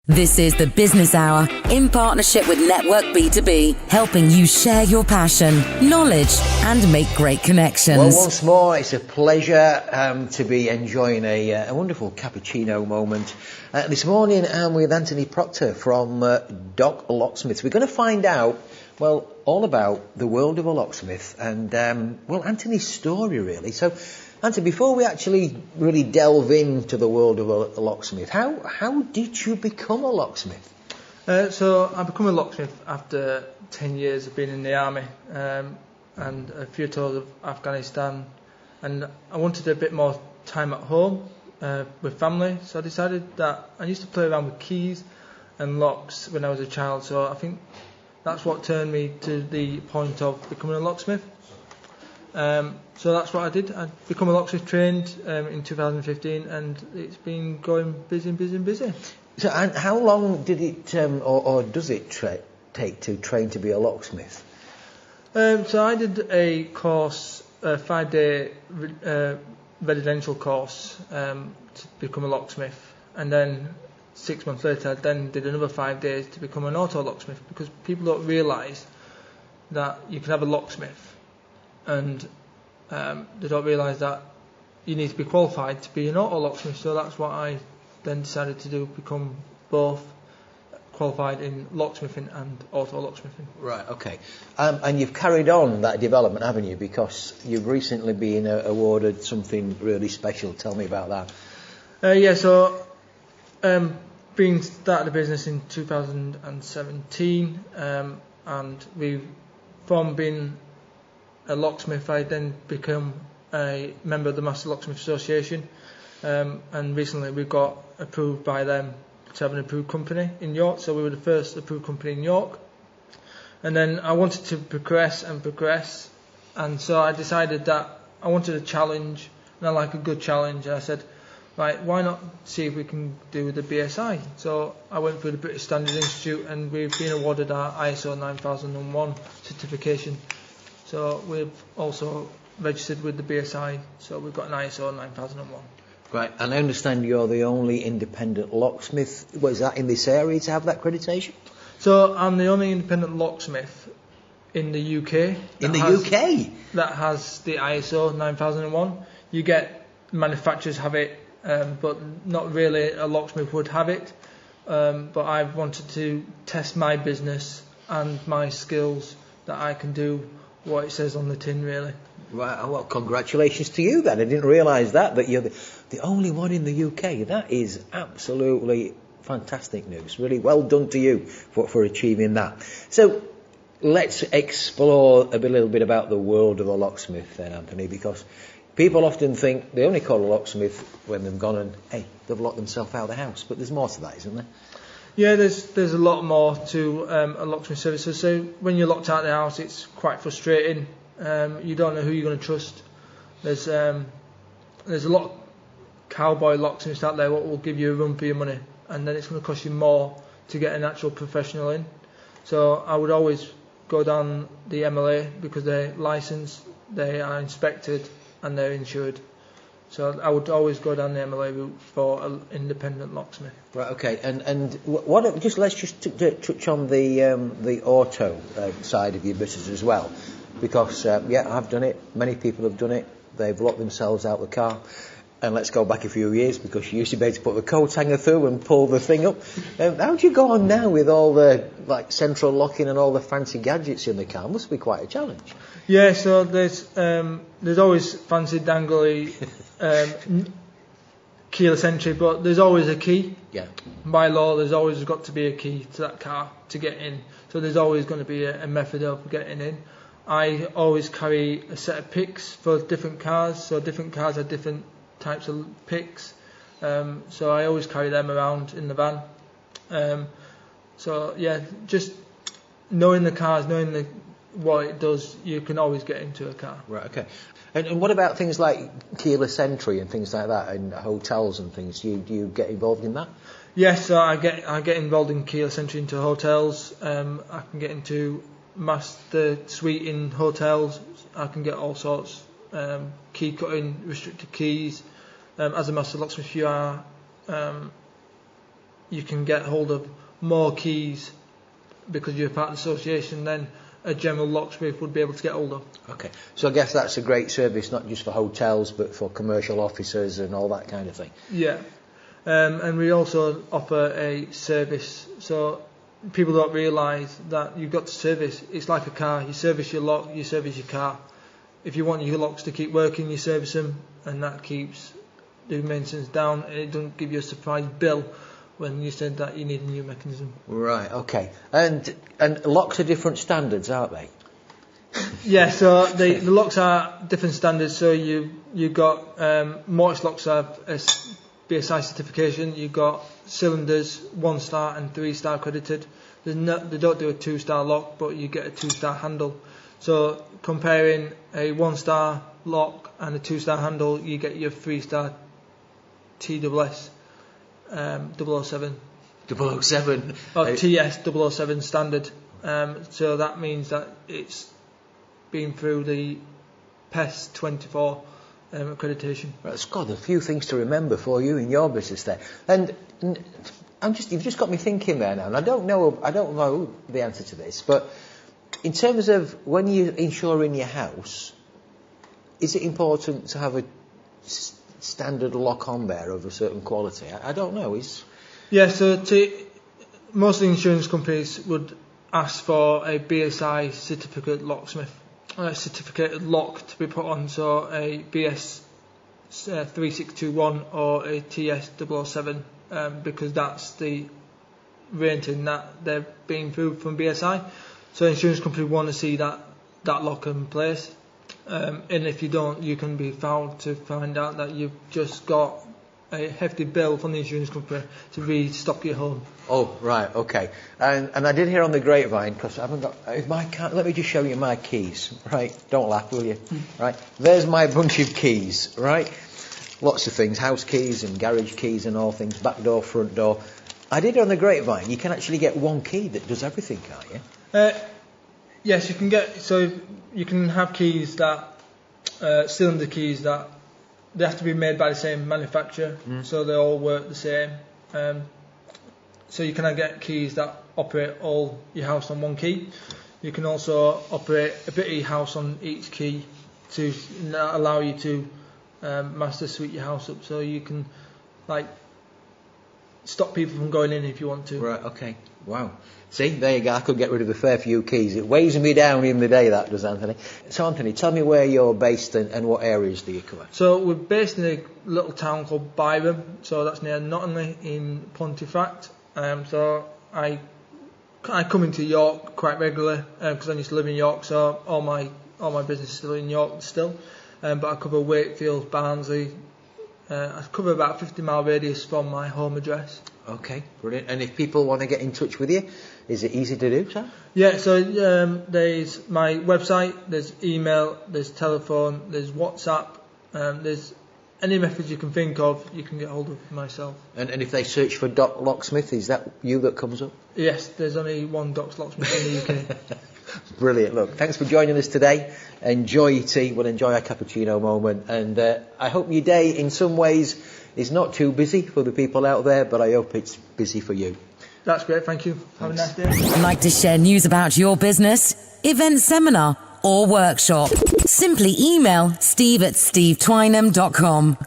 This is the Business Hour in partnership with Network B2B, helping you share your passion, knowledge, and make great connections. Well, once more, it's a pleasure to be enjoying a wonderful cappuccino moment. This morning, I'm with Anthony Proctor from locksmith. We're going to find out, well, all about the world of a locksmith and, Anthony's story, really. So, Anthony, before we actually really delve into the world of a locksmith, how did you become a locksmith? So I became a locksmith after 10 years of being in the army and a few tours of Afghanistan, and I wanted a bit more time at home with family, so I decided that I used to play around with keys and locks when I was a child, so I think that's what turned me to the point of becoming a locksmith. So that's what I did. I became a locksmith trained in 2015, and it's been going busy. So, and how long did it, or does it take to train to be a locksmith? So I did a course, a 5-day residential course to become a locksmith, and then 6 months later I then did another 5 days to become an auto locksmith, because people don't realise that you can have a locksmith and they don't realise that you need to be qualified to be an auto locksmith. So that's what I then decided to do, become both qualified in locksmithing and auto locksmithing. Right, okay. And you've carried on that development, haven't you? Because you've recently been awarded something really special. Tell me about that. So being started the business in 2017, and from being a locksmith, I then become a member of the Master Locksmith Association, and recently we got approved by them to have an approved company in York, so we were the first approved company in York. And then I wanted to progress, and so I decided that I wanted a challenge, and I like a good challenge, and I said, right, why not see if we can do the BSI? So I went through the British Standards Institute, and we've been awarded our ISO 9001 certification. So we've also registered with the BSI, so we've got an ISO 9001. Right, and I understand you're the only independent locksmith. Was that in this area to have that accreditation? So I'm the only independent locksmith in the UK. UK? That has the ISO 9001. You get manufacturers have it, but not really a locksmith would have it. But I've wanted to test my business and my skills that I can do what it says on the tin, really. Right, well, congratulations to you then. I didn't realise that you're the only one in the UK. That is absolutely fantastic news. Really well done to you for achieving that. So let's explore a little bit about the world of a locksmith then, Anthony, because people often think they only call a locksmith when they've gone and, they've locked themselves out of the house. But there's more to that, isn't there? Yeah, there's a lot more to a locksmith service. So when you're locked out of the house, it's quite frustrating. You don't know who you're going to trust. There's a lot of cowboy locksmiths out there what will give you a run for your money, and then it's going to cost you more to get an actual professional in. So I would always go down the MLA because they're licensed, they are inspected, and they're insured. So I would always go down the MLA route for an independent locksmith. Right. Okay. And what? Let's just touch on the auto side of your business as well, because I've done it. Many people have done it. They've locked themselves out of the car. And let's go back a few years, because you used to be able to put the coat hanger through and pull the thing up. How do you go on now with all the central locking and all the fancy gadgets in the car? Must be quite a challenge. Yeah, so there's always fancy dangly keyless entry, but there's always a key. Yeah. By law, there's always got to be a key to that car to get in. So there's always going to be a method of getting in. I always carry a set of picks for different cars, so different cars have different types of picks. So I always carry them around in the van. Just knowing the cars, knowing what it does, you can always get into a car. Right, okay. And what about things like keyless entry and things like that in hotels and things? Do you get involved in that? Yes, so I get involved in keyless entry into hotels. I can get into master suite in hotels. I can get all sorts. Key cutting, restricted keys. As a master locksmith, you are you can get hold of more keys because you're part of the association than a general locksmith would be able to get hold of. Okay, so I guess that's a great service, not just for hotels, but for commercial offices and all that kind of thing. Yeah, and we also offer a service, so people don't realise that you've got to service. It's like a car. You service your lock, you service your car. If you want your locks to keep working, you service them, and that keeps the maintenance down, and it doesn't give you a surprise bill when you said that you need a new mechanism. Right, okay. And locks are different standards, aren't they? Yeah, so the locks are different standards. So you've got mortise locks have a BSI certification. You've got cylinders 1-star and 3-star accredited. They don't do a 2-star lock, but you get a 2-star handle. So comparing a 1-star lock and a 2-star handle, you get your 3-star TSS 007. 007? Or TS 007 standard. So that means that it's been through the PES 24 accreditation. Right, it's got a few things to remember for you in your business there. And you've just got me thinking there now, and I don't know the answer to this, but in terms of when you're insuring your house, is it important to have a standard lock on there of a certain quality? I don't know. Yeah, so most of the insurance companies would ask for a BSI certificate locksmith, certificated lock to be put on, so a BS 3621 or a TS 007, because that's the rating that they're being through from BSI. So insurance companies want to see that lock in place. And if you don't, you can be fouled to find out that you've just got a hefty bill from the insurance company to restock your home. Oh, right, okay. And I did hear on the grapevine, because I haven't got... let me just show you my keys, right? Don't laugh, will you? Right, there's my bunch of keys, right? Lots of things, house keys and garage keys and all things, back door, front door. I did hear on the grapevine, you can actually get one key that does everything, can't you? Yes, you can get... So you can have keys that... cylinder keys that they have to be made by the same manufacturer, so they all work the same. So you can get keys that operate all your house on one key. You can also operate a bit of your house on each key to allow you to master suite your house up, so you can stop people from going in if you want to. Right, okay. Wow. See, there you go. I could get rid of a fair few keys. It weighs me down in the day, that does, Anthony. So, Anthony, tell me where you're based and what areas do you cover? So, we're based in a little town called Byram. So, that's near Nottingham in Pontefract. So, I come into York quite regularly because I used to live in York. So, all my business is still in York still. But I cover Wakefield, Barnsley. I cover about a 50-mile radius from my home address. Okay, brilliant. And if people want to get in touch with you, is it easy to do, sir? Yeah, so there's my website, there's email, there's telephone, there's WhatsApp, there's any method you can think of, you can get hold of myself. And if they search for Doc Locksmith, is that you that comes up? Yes, there's only one Doc Locksmith in the UK. Brilliant. Look, thanks for joining us today. Enjoy your tea. We'll enjoy our cappuccino moment. And I hope your day, in some ways, is not too busy for the people out there, but I hope it's busy for you. That's great. Thank you. Have a nice day. Like to share news about your business, event, seminar, or workshop? Simply email steve@stevetwynham.com.